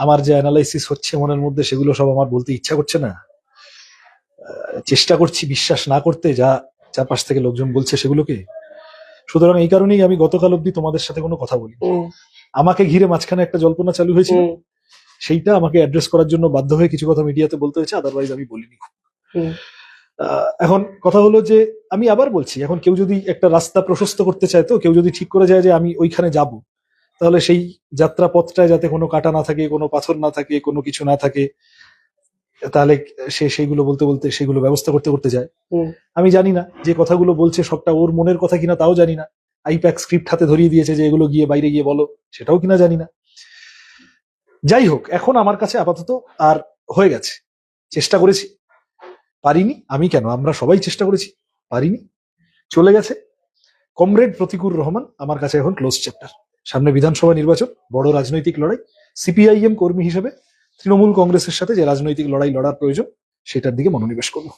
আমার যে অ্যানালাইসিস হচ্ছে মনের মধ্যে, সেগুলো সব আমার বলতে ইচ্ছা করছে না। চেষ্টা করছি বিশ্বাস না করতে যা চারপাশ থেকে লোকজন বলছে সেগুলোকে। সুতরাং এই কারণেই আমি গতকাল অব্দি তোমাদের সাথে কোনো কথা বলি। আমাকে ঘিরে মাঝখানে একটা জল্পনা চালু হয়েছিল, সেইটা আমাকে অ্যাড্রেস করার জন্য বাধ্য হয়ে কিছু কথা মিডিয়াতে বলতে হয়েছে, আদারওয়াইজ আমি বলিনি। এখন কথা হলো যে আমি আবার বলছি, এখন কেউ যদি একটা রাস্তা প্রশস্ত করতে চায়, তো কেউ যদি ঠিক করে যায় যে আমি ওইখানে যাব, তাহলে সেই যাত্রা পথটায় যাতে কোনো কাটা না থাকে, কোনো পাথর না থাকে, কোনো কিছু না থাকে, তাহলে সে সেইগুলো বলতে বলতে সেগুলো ব্যবস্থা করতে করতে যায়। আমি জানি না যে কথাগুলো বলছে সবটা ওর মনের কথা কিনা, তাও জানি না। আইপ্যাক স্ক্রিপ্ট হাতে ধরিয়ে দিয়েছে যে এগুলো গিয়ে বাইরে গিয়ে বলো, সেটাও কিনা জানি না। যাই হোক, এখন আমার কাছে আপাতত আর হয়ে গেছে, চেষ্টা করেছি, পারিনি। আমি কেন, আমরা সবাই চেষ্টা করেছি, পারিনি, চলে গেছে। কমরেড প্রতিকুর রহমান আমার কাছে এখন ক্লোজ চ্যাপ্টার। সামনে বিধানসভা নির্বাচন, বড় রাজনৈতিক লড়াই। সিপিআইএম কর্মী হিসেবে তৃণমূল কংগ্রেসের সাথে যে রাজনৈতিক লড়াই লড়ার প্রয়োজন, সেটার দিকে মনোনিবেশ করবো।